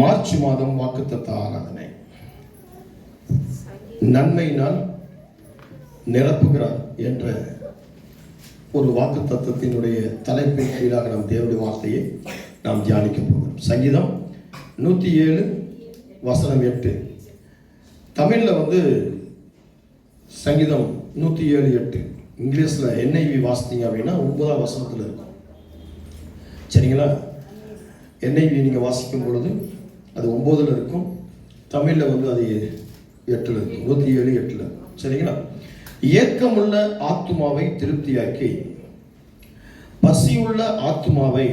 March மாதம் வாக்குத்தத்த ஆராதனை. நன்மையினால் நிரப்புகிறார் என்ற ஒரு வாக்கு தத்துவத்தினுடைய தலைப்பின் கீழாக நாம் தேவனுடைய வார்த்தையை நாம் தியானிக்க போகிறோம். சங்கீதம் 107 வசனம் 8. தமிழில் சங்கீதம் 107:8. இங்கிலீஷில் NIV வாசித்தீங்க அப்படின்னா 9ஆம் வசனத்தில் இருக்கும். சரிங்களா? NIV நீங்கள் வாசிக்கும் பொழுது அது 9ல் இருக்கும். தமிழில் அது 8ல் இருக்கும். 107:8. சரிங்களா? ஏக்கமுள்ள ஆத்துமாவை திருப்தியாக்கி பசியுள்ள ஆத்துமாவை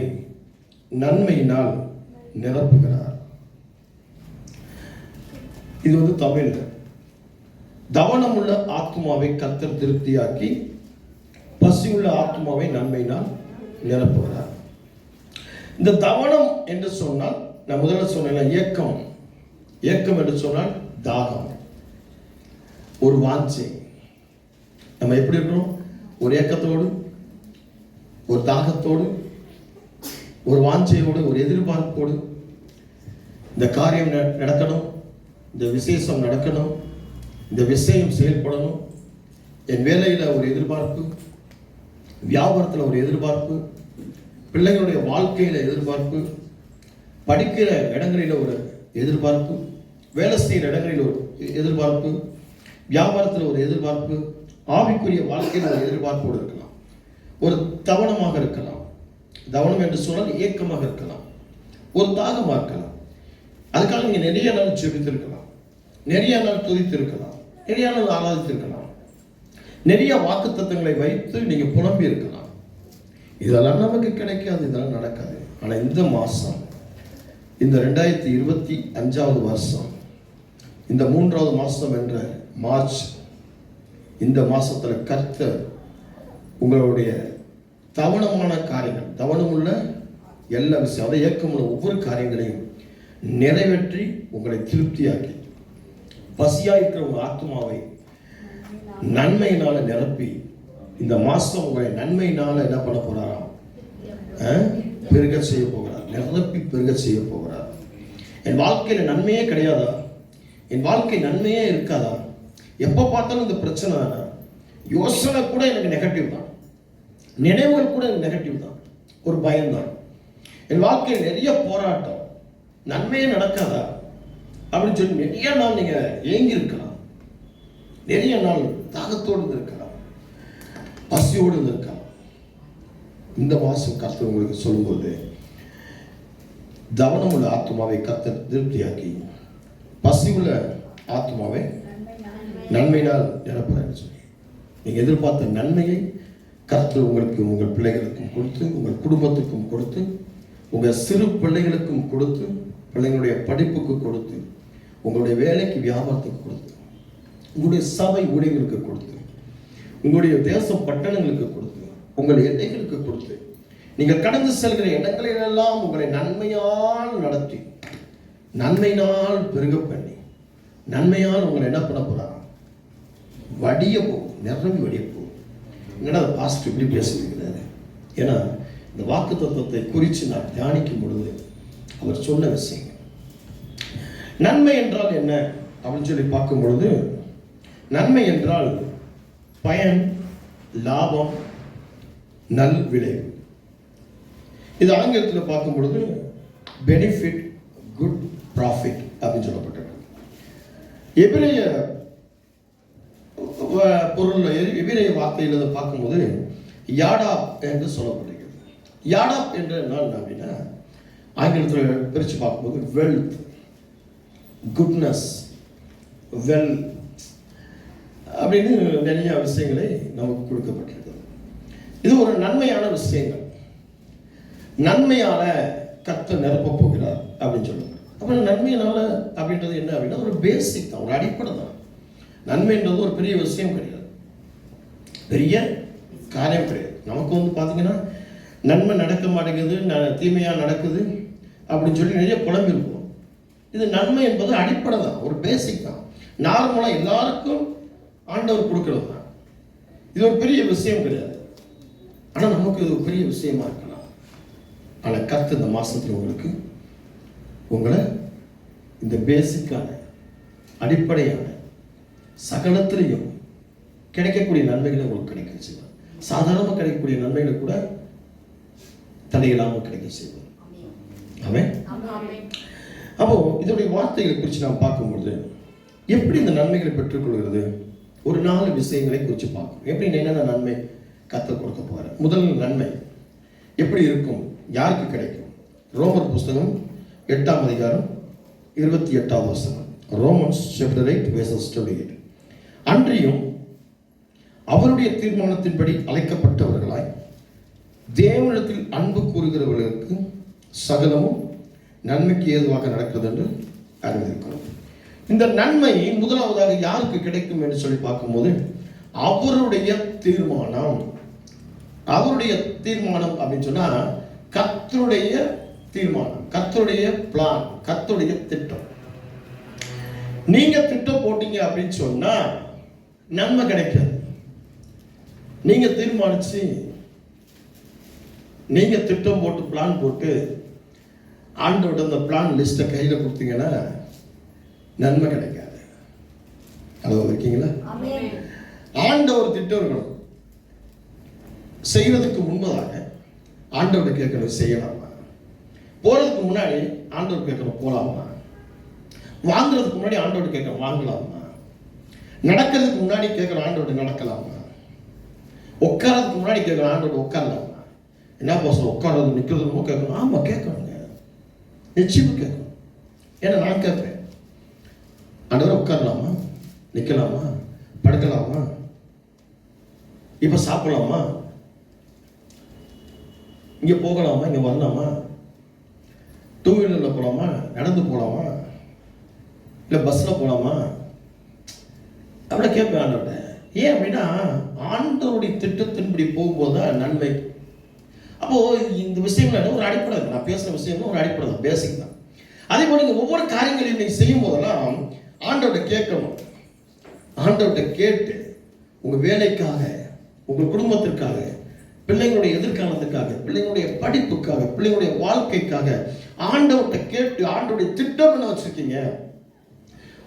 நன்மையினால் நிரப்புகிறார். இது தமிழ். தவனமுள்ள ஆத்துமாவை கர்த்தர் திருப்தியாக்கி பசியுள்ள ஆத்துமாவை நன்மையினால் நிரப்புகிறார். இந்த தவனம் என்று சொன்னால் நான் முதல்ல சொன்னேன் ஏக்கம். ஏக்கம் என்று சொன்னால் தாகம், ஒரு வாஞ்சை. நம்ம எப்படி இருக்கிறோம்? ஒரு ஏக்கத்தோடு, ஒரு தாகத்தோடு, ஒரு வாஞ்சையோடு, ஒரு எதிர்பார்ப்போடு இந்த காரியம் நடக்கணும், இந்த விசேஷம் நடக்கணும், இந்த விஷயம் செயல்படணும். என் வேலையில் ஒரு எதிர்பார்ப்பு, வியாபாரத்தில் ஒரு எதிர்பார்ப்பு, பிள்ளைகளுடைய வாழ்க்கையில் எதிர்பார்ப்பு, படிக்கிற இடங்களில் ஒரு எதிர்பார்ப்பு, வேலை செய்கிற இடங்களில் ஒரு எதிர்பார்ப்பு, வியாபாரத்தில் ஒரு எதிர்பார்ப்பு, ஆவிக்குரிய வாழ்க்கையில் ஒரு எதிர்பார்ப்போடு இருக்கலாம். ஒரு தவணமாக இருக்கலாம். தவணம் என்று சொன்னால் ஏக்கமாக இருக்கலாம், ஒரு தாகமாக இருக்கலாம். அதுக்காக நீங்கள் நிறைய நாள் ஜெபித்திருக்கலாம், நிறைய நாள் துதித்திருக்கலாம், நிறைய நாள் ஆராதித்திருக்கலாம், நிறைய வாக்கு தத்தங்களை வைத்து நீங்கள் புலம்பி இருக்கலாம். இதெல்லாம் நமக்கு கிடைக்காது, இதெல்லாம் நடக்காது. ஆனால் இந்த மாதம், இந்த 2025 வருஷம், இந்த 3வது மாதம் என்ற மார்ச், இந்த மாதத்தில் கர்த்தர் உங்களுடைய தவணமான காரியங்கள், தவணமுள்ள எல்லா விஷயம், அதை ஏக்கமுள்ள ஒவ்வொரு காரியங்களையும் நிறைவேற்றி உங்களை திருப்தியாக்கி பசியாக இருக்கிற உங்கள் ஆத்மாவை நன்மையினால நிரப்பி இந்த மாதம் உங்களை நன்மையினால என்ன பண்ண போகிறாராம்? பெருக செய்ய போகிறார், நிரப்பி பெருக செய்ய போகிறார். என் வாழ்க்கையில் நன்மையே கிடையாதா? என் வாழ்க்கை நன்மையே இருக்காதா? எப்போ பார்த்தாலும் இந்த பிரச்சனை தானே? யோசனை கூட எனக்கு நெகட்டிவ் தான், நினைவுகள் கூட எனக்கு நெகட்டிவ் தான், ஒரு பயம்தான். என் வாழ்க்கையில் நிறைய போராட்டம், நன்மையே நடக்காதா அப்படின்னு சொல்லி நிறைய நாள் நீங்கள் ஏங்கி இருக்கலாம், நிறைய நாள் தாகத்தோடு இருக்கலாம், பசியோடு இருக்கலாம். இந்த மாதம் கர்த்தர் உங்களுக்கு சொல்லும்போது தவனமுள்ள ஆத்மாவை கர்த்தர் திருப்தியாக்கி பசியுள்ள ஆத்மாவை நன்மையினால் நிரப்புறாரு சொல்லி நீங்கள் எதிர்பார்த்த நன்மையை கர்த்தர் உங்களுக்கு, உங்கள் பிள்ளைகளுக்கும் கொடுத்து, உங்கள் குடும்பத்துக்கும் கொடுத்து, உங்கள் சிறு பிள்ளைகளுக்கும் கொடுத்து, பிள்ளைங்களுடைய படிப்புக்கு கொடுத்து, உங்களுடைய வேலைக்கு வியாபாரத்துக்கு கொடுத்து, உங்களுடைய சபை ஊழியர்களுக்கு கொடுத்து, உங்களுடைய தேச பட்டணங்களுக்கு கொடுத்து, உங்கள் எல்லைகளுக்கு கொடுத்து, நீங்கள் கடந்து செல்கிற இடங்களிலெல்லாம் உங்களை நன்மையால் நடத்தி, நன்மையினால் பெருக பண்ணி, நன்மையால் உங்களை என்ன பண்ண போறாங்க? வடிய போகும், நிரம்பி வடிய போகும். என்னடா பாஸ்டர் இப்படி பேசியிருக்கிறாரு? ஏன்னா இந்த வாக்கு தத்துவத்தை குறித்து நான் தியானிக்கும் பொழுது அவர் சொன்ன விஷயம், நன்மை என்றால் என்ன அப்படின்னு சொல்லி பார்க்கும் பொழுது, நன்மை என்றால் பயன், லாபம், நல் விளைவு. இது ஆங்கிலத்தில் பார்க்கும் பொழுது பெனிஃபிட், குட் ப்ராஃபிட் அப்படின்னு சொல்லப்பட்டிருக்கு. எபிரேய பொருள், எபிரேய வார்த்தையில் பார்க்கும்போது யாடா என்று சொல்லப்படுகிறது. யாடா என்ற என்ன அப்படின்னா ஆங்கிலத்தில் பிரித்து பார்க்கும்போது வெல்த், குட்னஸ், வெல் அப்படின்னு நிறைய விஷயங்களை நமக்கு கொடுக்கப்பட்டிருக்கிறது. இது ஒரு நன்மையான விஷயங்கள். நன்மையால கர்த்தர் நிரப்பப் போகிறார் அப்படின்னு சொல்லுவாங்க. அப்புறம் நன்மையினால அப்படின்றது என்ன அப்படின்னா ஒரு பேசிக் தான், ஒரு அடிப்படை தான். நன்மைன்றது ஒரு பெரிய விஷயம் கிடையாது, பெரிய காரியம் கிடையாது. நமக்கு பார்த்தீங்கன்னா நன்மை நடக்க மாட்டேங்குது, தீமையாக நடக்குது அப்படின்னு சொல்லி நிறைய புலம்பிருப்போம். இது நன்மை என்பது அடிப்படை தான், ஒரு பேசிக் தான். நார்மலாக எல்லாருக்கும் ஆண்டவர் கொடுக்கறது தான். இது ஒரு பெரிய விஷயம் கிடையாது. ஆனால் நமக்கு இது ஒரு பெரிய விஷயமா இருக்கலாம். ஆனால் கர்த்தர் இந்த மாசத்துல உங்களுக்கு உங்களை இந்த பேசிக்கான அடிப்படையான சகலத்திலையும் கிடைக்கக்கூடிய நன்மைகளை உங்களுக்கு கிடைக்க செய்வார். சாதாரணமாக கிடைக்கக்கூடிய நன்மைகளை கூட தடையில்லாமல் கிடைக்க செய்வார். ஆமென். அப்போ இதோடைய வார்த்தைகளை குறித்து நாம் பார்க்கும்போது எப்படி இந்த நன்மைகளை பெற்றுக்கொள்கிறது, ஒரு 4 விஷயங்களை குறித்து பார்க்கணும். எப்படி என்னென்ன நன்மை கர்த்தர் கொடுக்க போறார். முதல் நன்மை எப்படி இருக்கும், யாருக்கு கிடைக்கும்? ரோமர் புஸ்தகம் 8ஆம் அதிகாரம் 28வது வசனம். Romans chapter 8 verses 28. அன்றியும் அவருடைய தீர்மானத்தின்படி அழைக்கப்பட்டவர்களாய் தேவனிடத்தில் அன்பு கூறுகிறவர்களுக்கு சகலமும் நன்மைக்கு ஏதுவாக நடக்கிறது என்று அறிந்திருக்கிறோம். இந்த நன்மை முதலாவதாக யாருக்கு கிடைக்கும் என்று சொல்லி பார்க்கும்போது அவருடைய தீர்மானம். அவருடைய தீர்மானம் அப்படின்னு சொன்னா கர்த்தருடைய தீர்மானம், கர்த்தருடைய பிளான், கர்த்தருடைய திட்டம். நீங்க திட்டம் போட்டீங்க அப்படின்னு சொன்னா நன்மை கிடைக்காது. நீங்க தீர்மானிச்சு நீங்க திட்டம் போட்டு பிளான் போட்டு ஆண்டோட அந்த பிளான் லிஸ்ட்டை கையில் கொடுத்தீங்கன்னா நன்மை கிடைக்காது. அளவு இருக்கீங்களா? ஆண்டவர் திட்டம் இருக்கணும். செய்வதற்கு முன்பதாக ஆண்டவர் கேட்கணும் செய்யலாமா, போறதுக்கு முன்னாடி ஆண்டவர் கேட்கணும் போலாமா, வாங்குறதுக்கு முன்னாடி ஆண்டவர் கேட்கணும் வாங்கலாமா, நடக்கிறதுக்கு முன்னாடி கேட்கணும் ஆண்டவர் நடக்கலாமா, உட்காரதுக்கு முன்னாடி கேட்கணும் ஆண்டவர் உட்காரலாமா. என்ன போசம் உட்கார்றது நிற்கிறதுமோ கேட்கணும். ஆமா கேட்கணுங்க, நிச்சயமா கேட்கணும். ஏன்னா நான் கேட்பேன், ஆண்டவர் உட்காரலாமா, நிற்கலாமா, படுக்கலாமா, இப்ப சாப்பிடலாமா, இங்க போகலாமா, இங்க வரலாமா, 2 வீலர்ல போலாமா, நடந்து போலாமா, இல்ல பஸ்ல போலாமா, அப்படி கேட்பேன் ஆண்டவர்கிட்ட. ஏன் அப்படின்னா ஆண்டவருடைய திட்டத்தின்படி போகும்போதுதான் நன்மை. அப்போ இந்த விஷயம் ஒரு அடிப்படை, நான் பேசுற விஷயம் ஒரு அடிப்படை தான், பேசிக் தான். அதே போல நீங்க ஒவ்வொரு காரியங்களையும் நீங்க செய்யும் போதெல்லாம் ஆண்டவர்கிட்ட கேட்கணும். ஆண்டவர்கிட்ட கேட்டு உங்க வேலைக்காக, உங்க குடும்பத்திற்காக, பிள்ளைங்களுடைய எதிர்காலத்துக்காக, பிள்ளைங்களுடைய படிப்புக்காக, பிள்ளைங்களுடைய வாழ்க்கைக்காக ஆண்டவர்கிட்ட கேட்டு ஆண்டவருடைய திட்டம் என்ன வச்சிருக்கீங்க,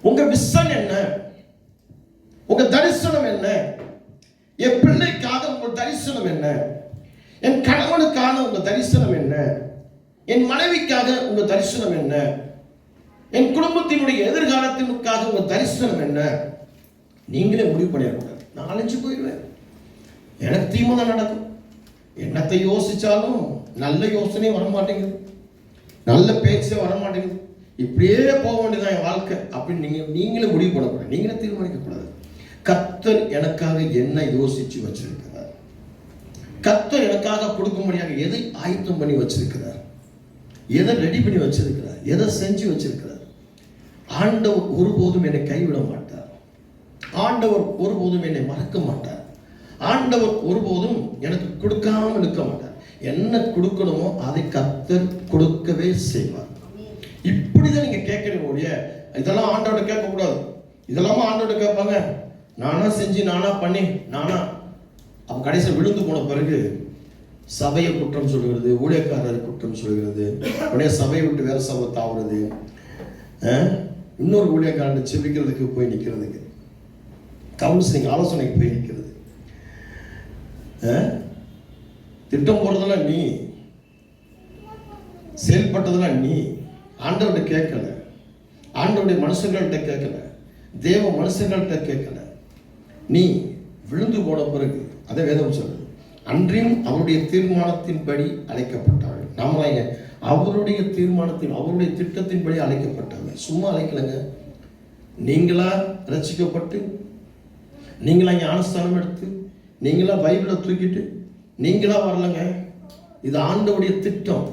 உங்க விஷன் என்ன, உங்க தரிசனம் என்ன, என் பிள்ளைக்காக உங்க தரிசனம் என்ன, என் கணவனுக்காக உங்க தரிசனம் என்ன, என் மனைவிக்காக உங்க தரிசனம் என்ன, என் குடும்பத்தினுடைய எதிர்காலத்திற்காக உங்க தரிசனம் என்ன, நீங்களே முடிவு பண்ணிடக்கூடாது. நான் அழைச்சு போயிடுவேன், எனக்கு தீமை தான் நடக்கும். என்னத்தை யோசிச்சாலும் நல்ல யோசனை வர மாட்டேங்குது, நல்ல பேச்சே வர மாட்டேங்குது, இப்படியே போக வேண்டியதான் என் வாழ்க்கை அப்படின்னு நீங்களே முடிவு பண்ணக்கூடாது, நீங்களே தீர்மானிக்க கூடாது. கர்த்தர் எனக்காக என்ன யோசிச்சு வச்சிருக்கிறார், கர்த்தர் எனக்காக கொடுக்கும்படியாக எதை ஆயத்தம் பண்ணி வச்சிருக்கிறார், எதை ரெடி பண்ணி வச்சிருக்கிறார், எதை செஞ்சு வச்சிருக்கிறார். ஆண்டவர் ஒருபோதும் என்னை கைவிட மாட்டார். ஆண்டவர் ஒருபோதும் என்னை மறக்க மாட்டார். ஆண்டவர் ஒருபோதும் எனக்கு கொடுக்காமல் இருக்க மாட்டார். என்ன கொடுக்கணுமோ அதை கர்த்தர் கொடுக்கவே செய்வார். இப்படிதான் நீங்க கேட்கறீங்க. இதெல்லாம் ஆண்டவர்கிட்ட கேட்க கூடாது. இதெல்லாமா ஆண்டவர்கிட்ட கேட்பாங்க, நானா செஞ்சு நானா பண்ணி நானா. அப்ப கடைசியில் விழுந்து போன பிறகு சபையை குற்றம் சொல்கிறது, ஊழியக்காரர் குற்றம் சொல்கிறது, உடனே சபையை விட்டு வேற சபை தாவுறது, இன்னொரு ஊழியக்காரன் செபிக்கிறதுக்கு போய் நிற்கிறதுக்கு, கவுன்சிலிங் ஆலோசனைக்கு போய் நிற்கிறது. திட்டம் போடுறதெல்லாம் நீ, செயல்பட்டதெல்லாம் நீ. ஆண்டவர்கிட்ட கேட்கல, ஆண்டவருடைய மனுஷங்கள்கிட்ட கேட்கல, தேவ மனுஷங்கள்கிட்ட கேட்கல. நீ விழுந்து போன பிறகு அதை வேதம் சொல்லுது, அன்றையும் அவருடைய தீர்மானத்தின்படி அழைக்கப்பட்டார்கள். நாம அவருடைய தீர்மானத்தின், அவருடைய திட்டத்தின்படி அழைக்கப்பட்டார்கள். சும்மா அழைக்கலங்க. நீங்களா ரட்சிக்கப்பட்டு, நீங்களா ஞானஸ்தானம் எடுத்து, நீங்களா பைபிளை தூக்கிட்டு நீங்களா வரலங்க. இது ஆண்டவருடைய திட்டம்.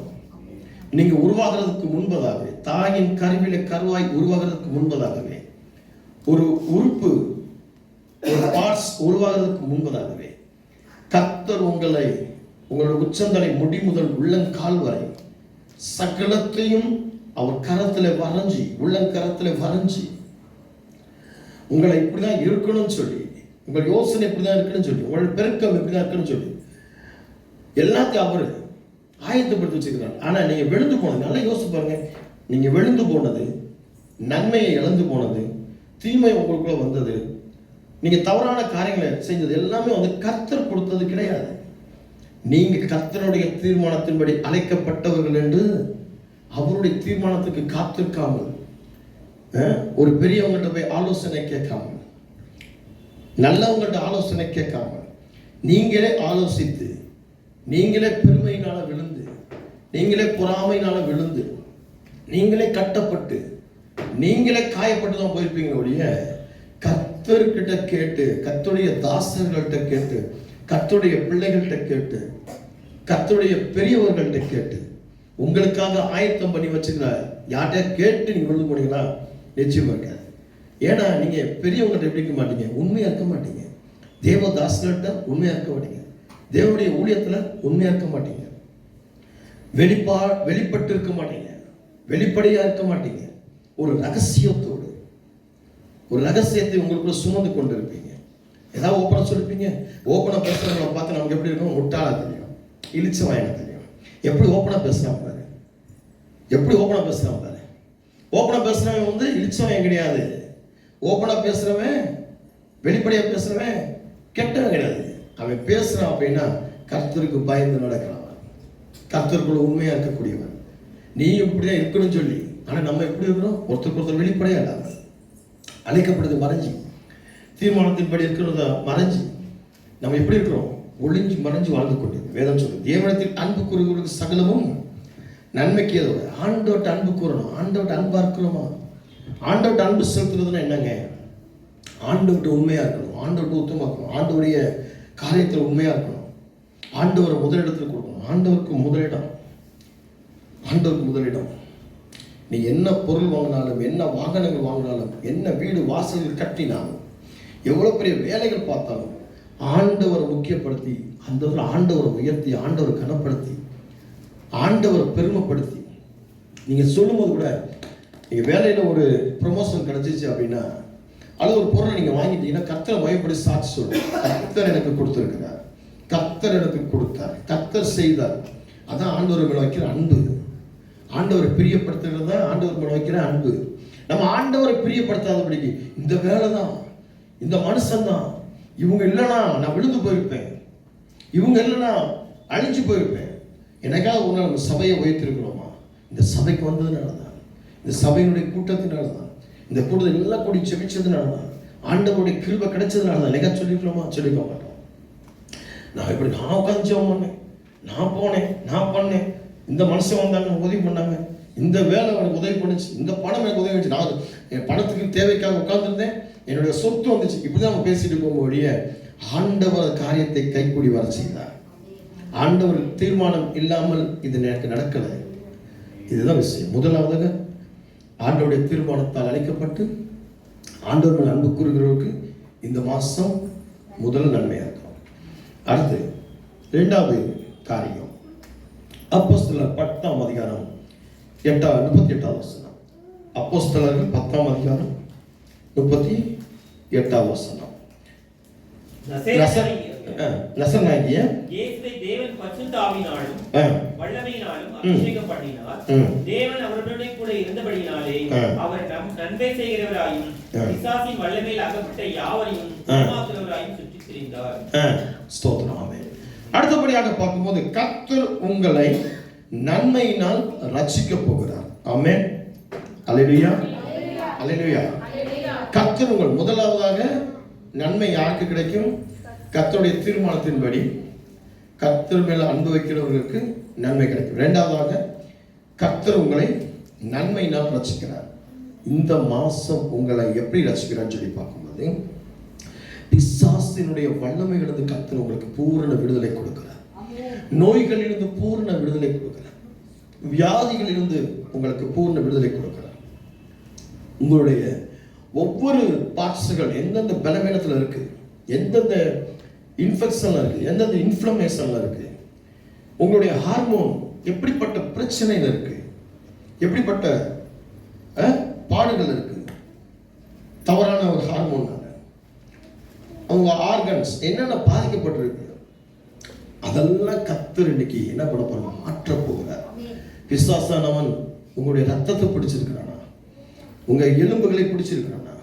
நீங்க உருவாகிறதுக்கு முன்பதாகவே, தாயின் கருவிலே கருவாய் உருவாகிறதுக்கு முன்பதாகவே, ஒரு உறுப்பு, ஒரு பார்ட்ஸ் உருவாகிறதுக்கு முன்பதாகவே கர்த்தர் உங்களை, உங்களுடைய உச்சந்தலை முடி முதல் உள்ளங்கால் வரை சகலத்தையும் அவர் கரத்துல வரைஞ்சி, உள்ளங்கரத்துல வரைஞ்சி, உங்களை இப்படிதான் இருக்கணும்னு சொல்லி, உங்கள் யோசனை இப்படிதான் இருக்குன்னு சொல்லி, உங்களுடைய பெருக்கம் இப்படிதான் இருக்குன்னு சொல்லி எல்லாத்தையும் அவர் ஆயத்தப்படுத்தி வச்சுக்கிறார். ஆனா நீங்க விழுந்து போனது, நல்லா யோசிச்சு பாருங்க. நீங்க விழுந்து போனது நன்மையை இழந்து போனது, தீமை உங்களுக்குள்ள வந்தது, நீங்க தவறான காரியங்களை செஞ்சது எல்லாமே வந்து கர்த்தர் கொடுத்தது கிடையாது. நீங்க கர்த்தருடைய தீர்மானத்தின்படி அழைக்கப்பட்டவர்கள் என்று அவருடைய தீர்மானத்துக்கு காத்திருக்காமல், ஒரு பெரியவங்கள்ட்ட போய் ஆலோசனை கேட்காமல், நல்லவங்கள்ட்ட ஆலோசனை கேட்காமல், நீங்களே ஆலோசித்து, நீங்களே பெருமையினால விழுந்து, நீங்களே பொறாமையினால விழுந்து, நீங்களே கட்டப்பட்டு, நீங்களே காயப்பட்டு தான் போயிருப்பீங்க ஒழிய கர்த்தர்கிட்ட கேட்டு, கர்த்தருடைய தாசர்கள்ட்ட கேட்டு, கர்த்தருடைய பிள்ளைகள்கிட்ட கேட்டு, கர்த்தருடைய பெரியவர்கள்ட்ட கேட்டு, உங்களுக்காக ஆயத்தம் பண்ணி வச்சுக்கிற யார்கிட்ட கேட்டு நீங்க விழுந்து போனீங்களா? நிச்சயமா இருக்காது. ஏன்னா நீங்க பெரியவங்கள்ட்ட எப்படி இருக்க மாட்டீங்க, உண்மையா இருக்க மாட்டீங்க. தேவதாசர்கள்ட்ட உண்மையா இருக்க மாட்டீங்க. தேவனுடைய ஊழியத்துல உண்மையா இருக்க மாட்டீங்க. வெளிப்பட்டு இருக்க மாட்டீங்க. வெளிப்படையா இருக்க மாட்டீங்க. ஒரு ரகசியத்தோடு, ஒரு ரகசியத்தை உங்களுக்குள்ள சுமந்து கொண்டு இருப்பீங்க. ஏதாவது ஓப்பனா சொல்லிப்பீங்க. ஓப்பனா பேசுறவங்களை பார்த்து நமக்கு எப்படி இருக்கும்? முட்டாளா தெரியும், இழிச்ச வாயன தெரியும். எப்படி ஓப்பனா பேசுறாங்க பாரு, எப்படி ஓப்பனா பேசுறாங்க பாரு. ஓப்பனா பேசுறவன் வந்து இழிச்சவன் கிடையாது. ஓப்பனா பேசுறவன், வெளிப்படையா பேசுறவன் கெட்டவன் கிடையாது. அவன் பேசுறான் அப்படின்னா கர்த்தருக்கு பயந்து நடக்கிறான், கர்த்தருக்குள்ள உண்மையா இருக்கக்கூடியவன். நீ இப்படிதான் இருக்கணும்னு சொல்லி, ஆனா நம்ம எப்படி இருக்கிறோம்? ஒருத்தருக்கு ஒருத்தர் வெளிப்படையா இல்லாம, அழைக்கப்படுது மறைஞ்சி, தீர்மானத்தின்படி இருக்கிறத மறைஞ்சி நம்ம எப்படி இருக்கிறோம்? ஒளிஞ்சு மறைஞ்சு வாழ்ந்து கொண்டு. வேதம் சொல்லுது, தேவனிடத்தில் அன்பு கூறுகிறவர்களுக்கு சகலமும் நன்மைக்கு ஏதோ. ஆண்டவர்கிட்ட அன்பு கூறணும். ஆண்டவர்கிட்ட அன்பா இருக்கிறோமா? ஆண்டவர்கிட்ட அன்பு செலுத்துறதுன்னா என்னங்க? ஆண்டவர்கிட்ட உண்மையா இருக்கணும், ஆண்டவர்கிட்ட உத்தமாக்கணும், ஆண்டவருடைய காரியத்தில் உண்மையா இருக்கணும், ஆண்டவரை முதலிடத்தில் கொடுக்கணும். ஆண்டவருக்கு முதலிடம், ஆண்டவருக்கு முதலிடம். நீ என்ன பொருள் வாங்கினாலும், என்ன வாகனங்கள் வாங்கினாலும், என்ன வீடு வாசல்கள் கட்டினாலும், எவ்வளவு பெரிய வேலைகள் பார்த்தாலும் ஆண்டவரை முக்கியப்படுத்தி, அந்த ஆண்டவரை உயர்த்தி, ஆண்டவரை கனப்படுத்தி, ஆண்டவரை பெருமைப்படுத்தி நீங்க சொல்லும்போது கூட, நீங்க வேலையில ஒரு ப்ரமோஷன் கிடைச்சிச்சு அப்படின்னா, அது ஒரு பொருளை நீங்க வாங்கிட்டீங்கன்னா கர்த்தரை மயப்படி சாட்சி சொல்லுங்க. கர்த்தர் எனக்கு கொடுத்திருக்கிறார், கர்த்தர் எனக்கு கொடுத்தார், கர்த்தர் செய்தார். அதான் ஆண்டவர் மேல வைக்கிற அன்பு. ஆண்டவரை பிரியப்படுத்துகிறது தான் ஆண்டவர் மேல வைக்கிற அன்பு. நம்ம ஆண்டவரை பிரியப்படுத்தாதபடிக்கு, இந்த வேலை தான், இந்த மனுஷன் தான், இவங்க இல்லைன்னா நான் விழுந்து போயிருப்பேன், இவங்க இல்லைன்னா அழிஞ்சு போயிருப்பேன். எனக்காக ஒரு நாள் நம்ம சபையை உயர்த்திருக்கிறோமா? இந்த சபைக்கு வந்ததுனால தான், இந்த சபையினுடைய கூட்டத்தினால தான், இந்த கூட்டத்தில் எல்லாம் கூடி செபிச்சதுனால தான், ஆண்டவருடைய கிருபை கிடைச்சதுனால தான். எனக்கா சொல்லிக்கிறோமா? சொல்லிக்க மாட்டோம். நான் இப்படி நான் உட்காந்து ஜெபம் பண்ணேன், நான் போனேன், நான் பண்ணேன், இந்த மனுஷன் வந்தாங்க உதவி பண்ணாங்க, இந்த வேலை எனக்கு உதவி பண்ணுச்சு, இந்த பணம் எனக்கு உதவி பண்ணுச்சு, நான் என் பணத்துக்கு தேவைக்காக உட்கார்ந்துருந்தேன், என்னுடைய சொத்து வந்துச்சு. இப்படிதான் நம்ம பேசிட்டு போகும்போது ஆண்டவர் காரியத்தை கைக்கூடி வர செய்தார். ஆண்டவர் தீர்மானம் இல்லாமல் இது எனக்கு நடக்கலை. இதுதான் விஷயம். முதலாவதாக ஆண்டவருடைய தீர்மானத்தால் அழைக்கப்பட்டு ஆண்டவர் மேல் அன்பு கூறுகிறவருக்கு இந்த மாசம் முதல் நன்மையாக இருக்கும். அடுத்து இரண்டாவது காரியம், அப்போஸ்தலர் 10ஆம் அதிகாரம் 38வது வசனம். அப்போஸ்தலர்கள் 10ஆம் அதிகாரம் 38வது வசனம். நசரேயனாகிய இயேசுவை தேவன் பரிசுத்த ஆவியினாலும் வல்லமையினாலும் அபிஷேகம் பண்ணினார். தேவன் அவருடனே கூட இருந்தபடியினாலே அவர் நன்மை செய்கிறவராயும் பிசாசின் வல்லமையில் அகப்பட்ட யாவரையும் ஏமாற்றுகிறவராயும் சுற்றித் திரிந்தார். ஸ்தோத்திரம். ஆமென். அடுத்தபடியாக பார்க்கும்போது கர்த்தர் உங்களை நன்மையினால் ரட்சிக்க போகிறார். ஆமென். அல்லேலூயா, அல்லேலூயா. கர்த்தர் உங்கள் முதலாவதாக நன்மை யாருக்கு கிடைக்கும்? கர்த்தருடைய தீர்மானத்தின்படி கர்த்தர் மேல அன்பு வைக்கிறவர்களுக்கு நன்மை கிடைக்கும். இரண்டாவதாக கர்த்தர் உங்களை நன்மையினால் ரட்சிக்கிறார். இந்த மாசம் உங்களை எப்படி ரட்சிக்கிறான்னு சொல்லி பார்க்கும்போது, பிசாசினுடைய வல்லமைகளிலிருந்து கர்த்தர் உங்களுக்கு பூரண விடுதலை கொடுக்கிறார். நோய்களிலிருந்து பூரண விடுதலை கொடுக்கிறார். வியாதிகளிலிருந்து உங்களுக்கு பூரண விடுதலை கொடுக்கிறார். உங்களுடைய ஒவ்வொரு பார்ட்ஸ்கள் எந்தெந்த பலவீனத்தில் இருக்கு, எந்தெந்த இன்ஃபெக்ஷன்ல இருக்கு, எந்தெந்த இன்ஃப்ளமேஷன்ல இருக்கு, உங்களுடைய ஹார்மோன் எப்படிப்பட்ட பிரச்சனைகள் இருக்கு, எப்படிப்பட்ட பாடுகள் இருக்கு, தவறான ஒரு ஹார்மோன், அவங்க ஆர்கன்ஸ் என்னென்ன பாதிக்கப்பட்டிருக்கு, அதெல்லாம் கர்த்தர் இன்னைக்கு என்ன பண்ண போறாங்க? மாற்ற போகிறார். பிசாசானவன் உங்களுடைய ரத்தத்தை பிடிச்சிருக்கிறானா? உங்க எலும்புகளை பிடிச்சிருக்கிறானா?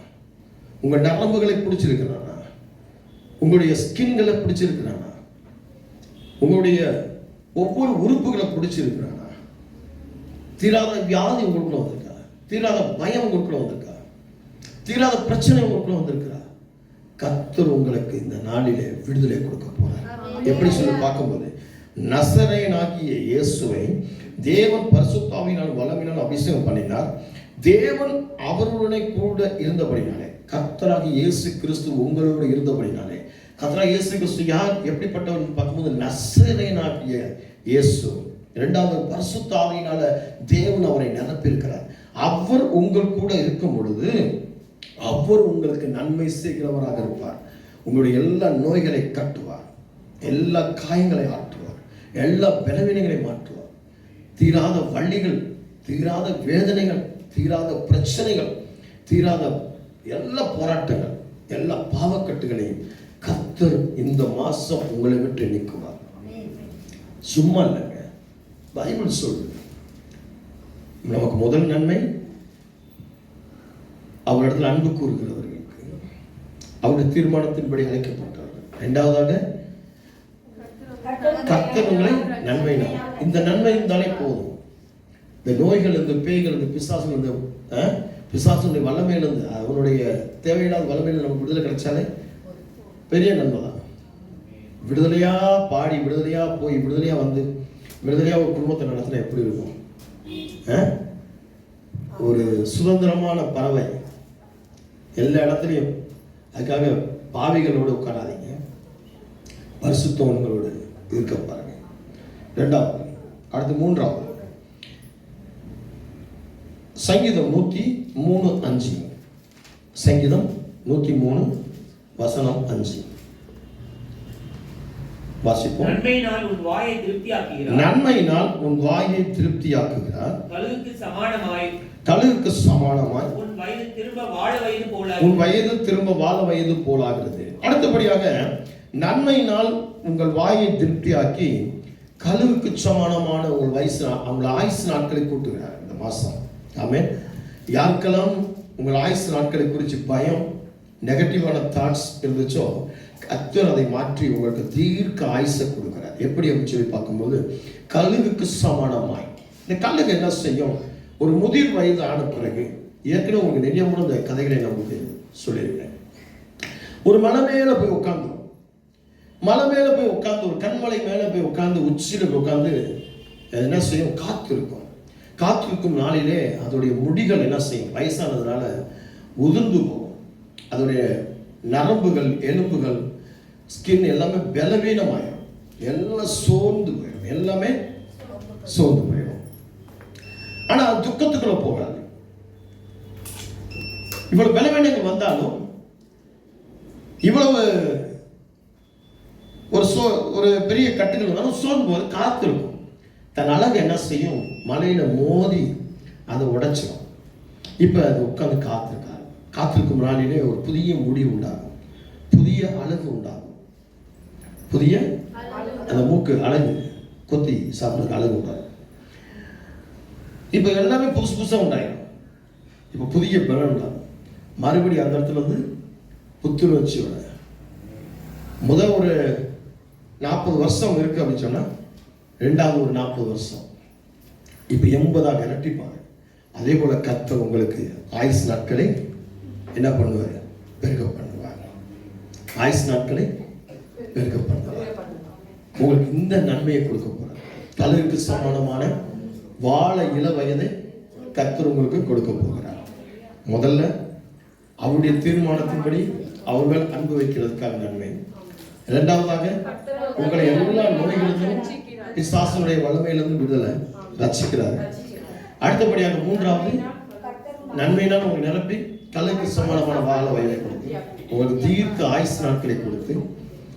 உங்க நரம்புகளை பிடிச்சிருக்கிறானா? உங்களுடைய ஸ்கின்களை பிடிச்சிருக்கிறானா? உங்களுடைய ஒவ்வொரு உறுப்புகளை பிடிச்சிருக்கிறானா? தீராத வியாதி உங்களுக்குள்ள வந்திருக்கா? தீராத பயம் உங்களுக்குள்ள வந்திருக்கா? தீராத பிரச்சனை உங்களுக்குள்ள வந்திருக்கிறா? கர்த்தர் உங்களுக்கு இந்த நாளிலே விடுதலை கொடுக்க போறார். எப்படி சொல்லி பார்க்கும்போது, நசரேயனாகிய இயேசுவை தேவன் பரிசுத்த ஆவியினால் வல்லமையினால் அபிஷேகம் பண்ணினார். தேவன் அவருடனே கூட இருந்தபடினாலே, கர்த்தராகிய இயேசு கிறிஸ்து உங்களோடு இருந்தபடினாலே, கர்த்தராகிய இயேசு கிறிஸ்து யார், எப்படிப்பட்டவர் பார்க்கும்போது நசரேயனாகிய இயேசு. இரண்டாவது, பரிசுத்த ஆவியினால தேவன் அவரை நிரப்பியிருக்கிறார். அவர் உங்கள் கூட இருக்கும் பொழுது அவர் உங்களுக்கு நன்மை செய்கிறவராக இருப்பார். உங்களுடைய எல்லா நோய்களை கட்டுவார், எல்லா காயங்களை ஆற்றுவார், எல்லா பலவீனங்களை மாற்றுவார். தீராத வள்ளிகள், தீராத வேதனைகள், தீராத பிரச்சனைகள், தீராத எல்லா போராட்டங்கள், எல்லா பாவக்கட்டுகளையும் கர்த்தர் இந்த மாசம் உங்களை விட்டு நீக்குவார். சும்மா இல்லைங்க, பைபிள் சொல்லுது. நமக்கு முதல் நன்மை அவரிடத்தில் அன்பு கூறுகிறவர்களுக்கு, அவருடைய தீர்மானத்தின்படி அழைக்கப்பட்டார்கள். இரண்டாவதாக கர்த்தர் உங்களை நன்மை. இந்த நன்மை இருந்தாலே போதும். இந்த நோய்கள், இந்த பேய்கள், இந்த பிசாசுகள், இந்த பிசாசுடைய வல்லமையிலிருந்து, அவனுடைய தேவையில்லாத வல்லமையிலிருந்து நமக்கு விடுதலை கிடைச்சாலே பெரிய நன்மை தான். விடுதலையா பாடி, விடுதலையா போய், விடுதலையா வந்து, விடுதலையா ஒரு குடும்பத்தை நடத்தினா எப்படி இருக்கும்? ஒரு சுதந்திரமான பறவை எல்லா இடத்துலையும். அதுக்காக பாவிகளோடு உட்காராதீங்க, பரிசுத்தவன்களோடு இருக்க பாருங்க. இரண்டாவது. அடுத்து மூன்றாவது, சங்கீதம் 103:5. சங்கீதம் 103:5 வாசிப்போம். நன்மையினால் உன் வாயை திருப்தியாக்குகிறார். நன்மையினால் உன் வாயை திருப்தியாக்குகிறார். கழுகுக்கு சமானமாய் உன் வயது திரும்ப வாழ வயது போலாகிறது. அடுத்தபடியாக, நன்மையினால் உங்கள் வாயை திருப்தியாக்கி கழுகுக்கு சமானமான உங்கள் உங்கள் ஆயுசு நாட்களை கூட்டுகிறார் இந்த மாசம். ஆமென். யாருக்கெல்லாம் உங்கள் ஆயுசு நாட்களை குறித்து பயம், நெகட்டிவான தாட்ஸ் இருந்துச்சோ, கர்த்தர் அதை மாற்றி உங்களுக்கு தீர்க்க ஆயுசை கொடுக்கிறார். எப்படி அப்படின்னு சொல்லி பார்க்கும்போது, கழுகுக்கு சமானமாய். இந்த கழுகு என்ன செய்யும்? ஒரு முதிர் வயது ஆன பிறகு, ஏற்கனவே உங்களுக்கு நிறைய முறை இந்த கதைகளை நான் உங்களுக்கு சொல்லியிருக்கேன். ஒரு மலை மேல போய் உட்காந்து, ஒரு கண்மலை மேல போய் உட்காந்து, உச்சியில போய் உட்காந்து என்ன செய்யும்? காத்திருக்கும் நாளிலே அதோடைய முடிகள் என்ன செய்யும்? வயசானதுனால உதிர்ந்து போகும். அதோடைய நரம்புகள், எலும்புகள், ஸ்கின் எல்லாமே பலவீனமாயிடும், எல்லாம் சோர்ந்து போயிடும், எல்லாமே சோர்ந்து போயிடும். ஆனா துக்கத்துக்குள்ள போகாது. இவ்வளவு பலவீனங்கள் வந்தாலும், இவ்வளவு ஒரு பெரிய கட்டுகள் வந்தாலும் சோர்ந்து போது காத்திருக்கும். தன் அழகு என்ன செய்யும்? மலையில மோதி அதை உடைச்சிடும். இப்ப அது உட்காந்து காத்திருக்கும் நாளிலே ஒரு புதிய முடிவு உண்டாகும், புதிய அழகு உண்டாகும், புதிய அந்த மூக்கு அழகு, கொத்தி சாப்பிட்றது அழகு உண்டாகும். இப்ப எல்லாமே புதுசா உண்டாயிடும். இப்ப புதிய பலன் உண்டாகும். மறுபடியும் அந்த இடத்துல வந்து புத்துணர்ச்சியோட முதல் ஒரு 40 வருஷம் இருக்கு அப்படின்னு சொன்னா, ரெண்டாவது ஒரு 40 வருஷம், இப்ப 80 இரட்டிப்பாங்க. அதே போல கர்த்தர் உங்களுக்கு ஆயுசு நாட்களை என்ன பண்ணுவார்? பெருக பண்ணுவார். ஆயுசு நாட்களை பெருக பண்ணுவார். உங்களுக்கு இந்த நன்மையை கொடுக்க போறார். கழுகுக்கு சமானமான வாழ இள வயதை கர்த்தர் உங்களுக்கு கொடுக்க போகிறார். முதல்ல அவருடைய தீர்மானத்தின்படி அவர்கள் அன்பு வைக்கிறதுக்காக நன்மை. இரண்டாவதாக, உங்களை எல்லா நோய்களிலும் பிசாசுடைய வல்லமையிலிருந்து விடுதலை ரட்சிக்கிறார். அடுத்தபடியாக மூன்றாவது, நன்மையினால் உங்களை நிரப்பி கழுகுக்கு சமானமான வாழ வயதை கொடுத்து, உங்களுக்கு தீர்க்க ஆயுசு நாட்களை கொடுத்து,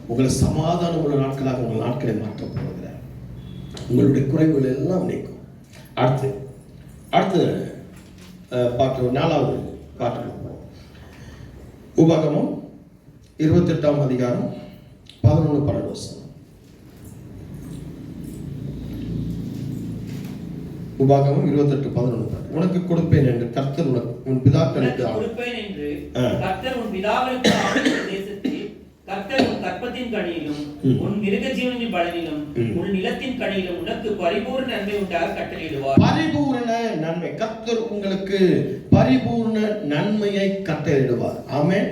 உங்களை சமாதானம் உள்ள நாட்களாக உங்கள் நாட்களை மாற்றப் போகிறார். உங்களுடைய குறைவுகள் எல்லாம் நீக்கும். அடுத்து பாட்டு 4வது பாட்டுக்கு போவோம். உபாகமம் 28ஆம் அதிகாரம் 11-12 வசனம். உபாகமம் 28:11. உனக்கு கொடுப்பேன் என்று கர்த்தர் உன் பிதாக்களுக்கு கொடுப்பேன் என்று கர்த்தர் உன் பிதாக்களுக்கு ஆணையிட்ட தேசத்தில் கர்த்தர் உன் கற்பத்தின் கனியிலும் உன் மிருக ஜீவனின் பலனிலும் உன் நிலத்தின் கனியிலும் உனக்கு பரிபூர்ண நன்மை உண்டாக கட்டளையிடுவார். பரிபூர்ண நன்மை, கர்த்தர் உங்களுக்கு பரிபூர்ண நன்மையை கட்டளையிடுவார். ஆமென்.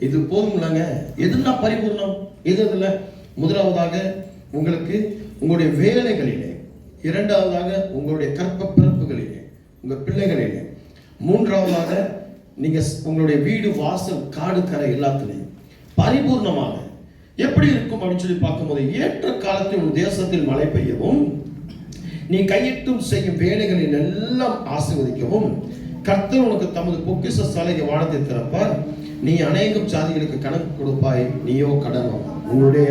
இது போதும்லங்க. எதுனா பரிபூர்ணம்? எதுல? முதலாவதாக உங்களுக்கு உங்களுடைய வேலைகளிலே, இரண்டாவதாக உங்களுடைய கற்ப பிறப்புகளிலே, உங்க பிள்ளைகளிலே, மூன்றாவதாக நீங்க உங்களுடைய வீடு வாசல் காடு கரை எல்லாத்திலையும் பரிபூர்ணமாக எப்படி இருக்கும் அப்படின்னு சொல்லி பார்க்கும்போது, ஏற்ற காலத்தில் உன் தேசத்தில் மழை பெய்யவும், நீ கையிட்டும் செய்யும் வேலைகளில் எல்லாம் ஆசீர்வதிக்கவும், கர்த்தர் உனக்கு தமது பொக்கிஷ சாலைக்கு வானத்தை திறப்பார், நீ அநேகம் சாதிகளுக்கு கணக்கு கொடுப்பாய், நீயோ கடன். உங்களுடைய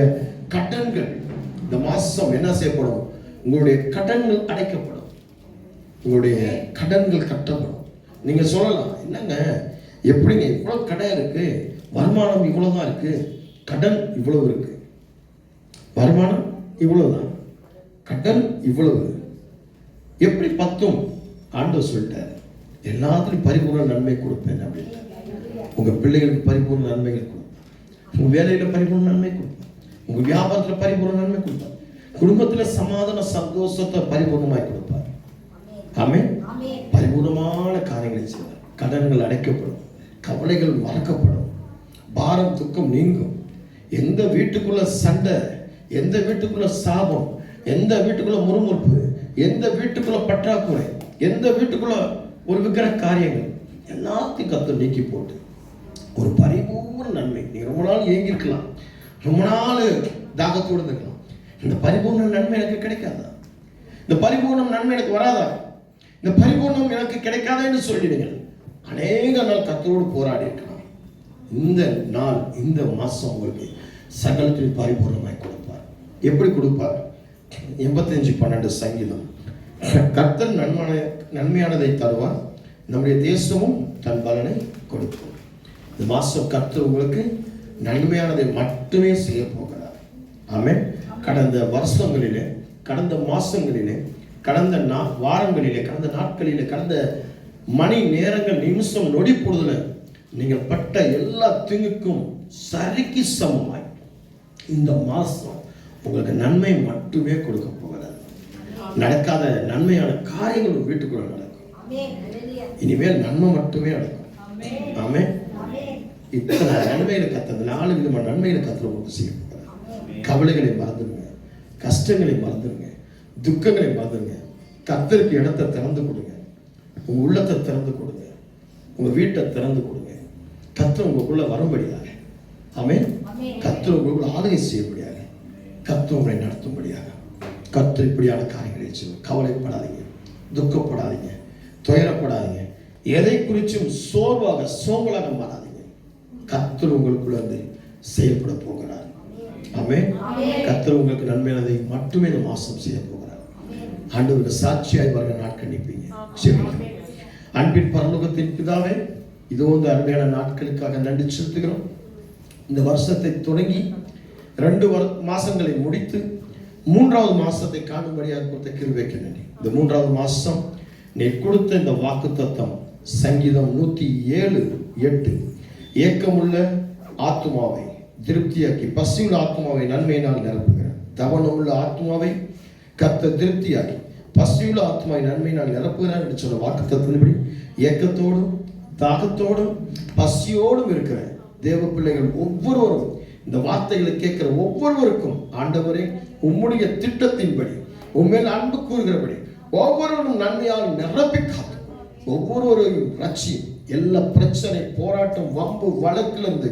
கடன்கள் இந்த மாசம் என்ன செய்யப்படும்? உங்களுடைய கடன்கள் அடைக்கப்படும், உங்களுடைய கடன்கள் கட்டப்படும். நீங்க சொல்லலாம், என்னங்க எப்படிங்க இவ்வளவு கடன் இருக்கு, வருமானம் இவ்வளவுதான் இருக்கு, கடன் இவ்வளவு இருக்கு, வருமானம் இவ்வளவுதான், கடன் இவ்வளவு, எப்படி பத்தும்? ஆண்டவர் சொல்லிட்டார், எல்லாத்துலையும் பரிபூர்ண நன்மை கொடுப்பேன் அப்படின்னு. உங்க பிள்ளைகளுக்கு பரிபூர்ண நன்மைகள் கொடுப்பேன், உங்க வேலையில பரிபூர்ண நன்மை கொடுப்பேன், உங்க வியாபாரத்துல பரிபூர்ண நன்மை கொடுப்பார், குடும்பத்துல சமாதான சந்தோஷத்தை பரிபூர்ணமாய் கொடுப்பார். ஆமென். பரிபூர்ணமான காரியங்களை செய்வார். கடன்கள் அடைக்கப்படும், கவலைகள் மறக்கப்படும், பாரம் துக்கம் நீங்கும். எந்த வீட்டுக்குள்ள சண்டை, எந்த வீட்டுக்குள்ள சாபம், எந்த வீட்டுக்குள்ள முறுமுறுப்பு, எந்த வீட்டுக்குள்ள பற்றாக்குறை, எந்த வீட்டுக்குள்ள ஒரு விக்கிர காரியங்கள் எல்லாத்தையும் கர்த்தர் நீக்கி போட்டு ஒரு பரிபூர்ண நன்மை. நீங்க ரொம்ப நாள் ஏங்கிருக்கலாம், ரொம்ப நாள் தாகத்தோடு இருக்கலாம், இந்த பரிபூர்ண நன்மை எனக்கு கிடைக்காதா, இந்த பரிபூர்ணம் நன்மை எனக்கு வராதா, இந்த பரிபூர்ணம் எனக்கு கிடைக்காதேன்னு சொல்லிடுவீங்க. அநேக நாள் கர்த்தரோடு போராடி இருக்கலாம். இந்த நாள், இந்த மாசம் உங்களுக்கு சகலத்தில் பரிபூர்ணமாய் கொடுப்பார். எப்படி கொடுப்பார்? 85:12 சங்கீதம். கர்த்தர் நன்மையானதை தருவார், நம்முடைய தேசமும் தன் பலனை கொடுக்கும். இந்த மாசம் கர்த்தர் உங்களுக்கு நன்மையானதை மட்டுமே செய்ய போகிறார். ஆமென். கடந்த வருஷங்களிலே, கடந்த மாசங்களிலே, கடந்த வாரங்களிலே, கடந்த நாட்களிலே, கடந்த மணி நேரங்கள், நிமிஷம், நொடி பொழுதுல நீங்கள் பட்ட எல்லா தீங்குக்கும் சரிக்கு சமமாய் இந்த மாசம் உங்களுக்கு நன்மை மட்டுமே கொடுக்க போகிறார். நடக்காத நன்மையான காரியங்கள் வீட்டுக்குள்ள நடக்கும். இனிமேல் நன்மை மட்டுமே நடக்கும். ஆமென். இத்தனை நன்மைகளை கத்த, 4 விதமான நன்மைகளை கத்த உங்களுக்கு செய்ய போகிறார். கவலைகளை மறந்துடுங்க, கஷ்டங்களை மறந்துடுங்க, துக்கங்களை மறந்துடுங்க. கர்த்தருக்கு இடத்தை திறந்து கொடுங்க, உங்க உள்ளத்தை திறந்து கொடுங்க, உங்க வீட்டை திறந்து கொடுங்க. கர்த்தர் உங்களுக்குள்ள வரும்படியாக, ஆமென், கர்த்தர் உங்களுக்குள்ள ஆளுகை செய்யும்படியாக, கர்த்தர் உங்களை நடத்தும்படியாக, கர்த்தர் இப்படியான காரியங்களை செய்யும். கவலைப்படாதீங்க, துக்கப்படாதீங்க, துயரப்படாதீங்க, எதை குறிச்சும் சோம்பலாக மாறாதீங்க. கர்த்தர் உங்களுக்குள்ள வந்து செயல்பட போகிறார். ஆமென். கர்த்தர் உங்களுக்கு நன்மையானதை மட்டுமே இந்த மாசம் செய்ய போகிறார். ஆண்டவருக்கு சாட்சியாய் வர நாட்கள் நிற்பீங்க. அன்பின் பரலோகத்தின் பிதாவே, இதோ இந்த அருமையான நாட்களுக்காக நன்றி செலுத்துகிறோம். இந்த வருஷத்தை தொடங்கி 2 மாசங்களை முடித்து 3வது மாசத்தை காணும்படியாக கொடுத்த கிருபைக்கு நன்றி. இந்த 3வது மாசம் நீ கொடுத்த இந்த வாக்குத்தத்தம் சங்கீதம் 107:8, ஏக்கமுள்ள ஆத்துமாவை திருப்தியாக்கி பசியுள்ள ஆத்துமாவை நன்மையினால் நிரப்புகிறார். தவனமுள்ள ஆத்துமாவை கர்த்தர் திருப்தியாக்கி பசியுள்ள ஆத்துமாவை நன்மையினால் நிரப்புகிறார் என்று சொன்ன வாக்குத்தத்தத்தின்படி ஏக்கத்தோடும் தாகத்தோடும் பசியோடும் இருக்கிற தேவ பிள்ளைகள் ஒவ்வொருவரும், இந்த வார்த்தைகளை கேட்கிற ஒவ்வொருவருக்கும் ஆண்டவரே உம்முடைய திட்டத்தின்படி, உண்மையில் அன்பு கூறுகிறபடி ஒவ்வொருவரும் நன்மையால் நிரப்பி காத்து ஒவ்வொருவரையும் ரட்சி. எல்லா பிரச்சனை, போராட்டம், வம்பு வழக்கிலிருந்து,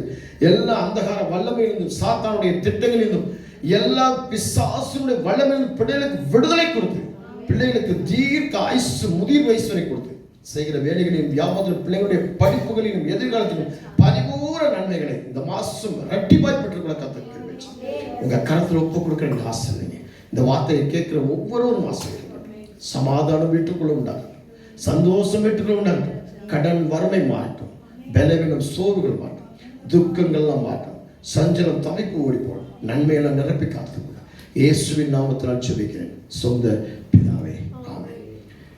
எல்லா அந்தகார வல்லமையிலிருந்தும், சாத்தானுடைய திட்டங்களிலிருந்தும், எல்லா பிசாசுடைய வல்லமையிலிருந்து பிள்ளைகளுக்கு விடுதலை கொடுத்து, பிள்ளைகளுக்கு தீர்க்க ஆயுசு முதிர் வயசு வரை கொடுத்து, செய்கிற வேலைகளையும் வியாபாரத்திலும் பிள்ளைகளுடைய படிப்புகளிலும் எதிர்காலத்திலும் பரிபூர்ண நன்மைகளை இந்த மாசம் இரட்டிப்பாய் பெற்றுக்கொள்ள கர்த்தர் கிருபை செய்யும். உங்க கரத்தில் ஒப்பு கொடுக்கிற நீங்க ஆசைங்க. இந்த வார்த்தையை கேட்கிற ஒவ்வொருவரும் ஆசைப்படும். சமாதானம் வீட்டுக்குள்ள உண்டாகும், சந்தோஷம் வீட்டுக்குள்ள உண்டாகும், கடன் வறுமை மாட்டும், பலவீனம் சோர்வுகள் மாட்டும், துக்கங்கள்லாம் மாட்டும், சஞ்சலம் தமைப்பு ஓடி போடும், நன்மையெல்லாம் நிரப்பி காத்துக்கொள்ள இயேசுவின் நாமத்தில் ஜெபிக்கிறேன் சொந்த பிதாவே, ஆமென்.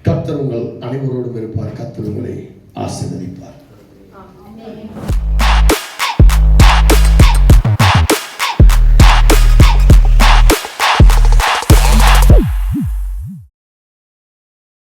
கர்த்தர் உங்கள் அனைவரோடும் இருப்பார். கர்த்தர் உங்களை ஆசீர்வதிப்பார்.